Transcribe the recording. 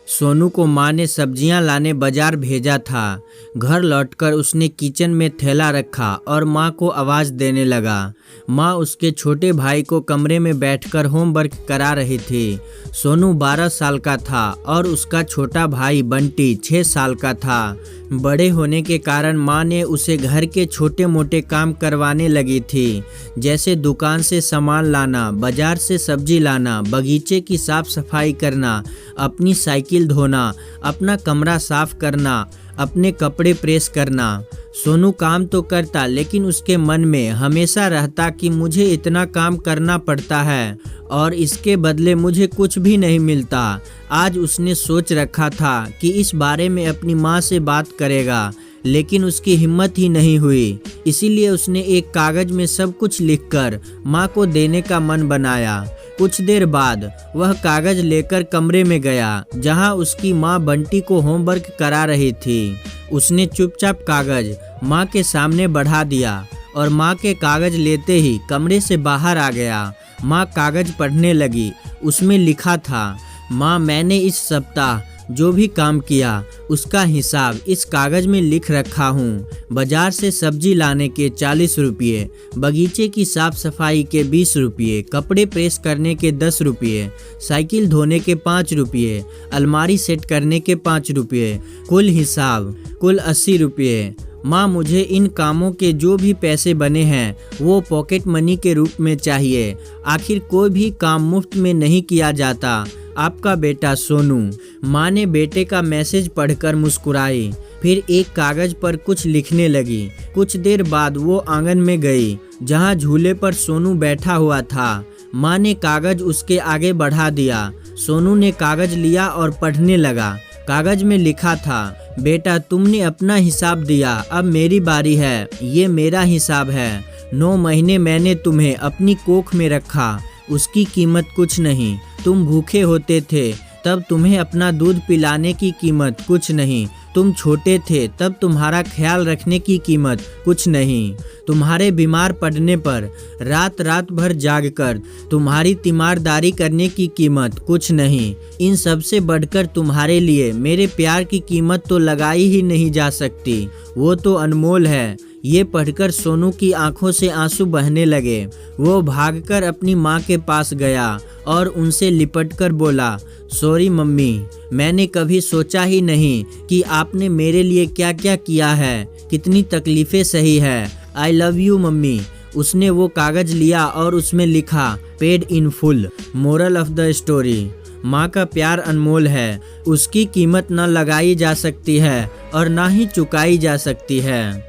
सोनू को माँ ने सब्जियां लाने बाजार भेजा था। घर लौटकर उसने किचन में थैला रखा और माँ को आवाज़ देने लगा। माँ उसके छोटे भाई को कमरे में बैठकर होमवर्क करा रही थी। सोनू 12 साल का था और उसका छोटा भाई बंटी 6 साल का था। बड़े होने के कारण माँ ने उसे घर के छोटे मोटे काम करवाने लगी थी, जैसे दुकान से सामान लाना, बाजार से सब्जी लाना, बगीचे की साफ सफाई करना, अपनी साइकिल धोना, अपना कमरा साफ करना, अपने कपड़े प्रेस करना। सोनू काम तो करता, लेकिन उसके मन में हमेशा रहता कि मुझे इतना काम करना पड़ता है और इसके बदले मुझे कुछ भी नहीं मिलता। आज उसने सोच रखा था कि इस बारे में अपनी माँ से बात करेगा, लेकिन उसकी हिम्मत ही नहीं हुई। इसीलिए उसने एक कागज में सब कुछ लिखकर माँ को देने का मन बनाया। कुछ देर बाद वह कागज लेकर कमरे में गया, जहां उसकी माँ बंटी को होमवर्क करा रही थी। उसने चुपचाप कागज माँ के सामने बढ़ा दिया और माँ के कागज लेते ही कमरे से बाहर आ गया। माँ कागज पढ़ने लगी। उसमें लिखा था, माँ, मैंने इस सप्ताह जो भी काम किया उसका हिसाब इस कागज में लिख रखा हूँ। बाजार से सब्जी लाने के 40 रुपये, बगीचे की साफ सफाई के 20 रुपये, कपड़े प्रेस करने के 10 रुपये, साइकिल धोने के 5 रुपये, अलमारी सेट करने के 5 रुपये, कुल हिसाब कुल 80 रुपये। माँ, मुझे इन कामों के जो भी पैसे बने हैं वो पॉकेट मनी के रूप में चाहिए। आखिर कोई भी काम मुफ्त में नहीं किया जाता। आपका बेटा सोनू। माँ ने बेटे का मैसेज पढ़कर मुस्कुराई, फिर एक कागज पर कुछ लिखने लगी। कुछ देर बाद वो आंगन में गई, जहाँ झूले पर सोनू बैठा हुआ था। माँ ने कागज उसके आगे बढ़ा दिया। सोनू ने कागज लिया और पढ़ने लगा। कागज में लिखा था, बेटा, तुमने अपना हिसाब दिया, अब मेरी बारी है। ये मेरा हिसाब है। 9 महीने मैंने तुम्हें अपनी कोख में रखा, उसकी कीमत कुछ नहीं। तुम भूखे होते थे तब तुम्हें अपना दूध पिलाने की कीमत कुछ नहीं। तुम छोटे थे तब तुम्हारा ख्याल रखने की कीमत कुछ नहीं। तुम्हारे बीमार पड़ने पर रात रात भर जागकर तुम्हारी तीमारदारी करने की कीमत कुछ नहीं। इन सब से बढ़कर तुम्हारे लिए मेरे प्यार की कीमत तो लगाई ही नहीं जा सकती, वो तो अनमोल है। ये पढ़कर सोनू की आंखों से आंसू बहने लगे। वो भागकर अपनी माँ के पास गया और उनसे लिपटकर बोला, सॉरी मम्मी, मैंने कभी सोचा ही नहीं कि आपने मेरे लिए क्या क्या किया है, कितनी तकलीफ़ें सही है। I love you mummy. उसने वो कागज लिया और उसमें लिखा, paid in full. Moral of the story, माँ का प्यार अनमोल है। उसकी कीमत न लगाई जा सकती है और ना ही चुकाई जा सकती है।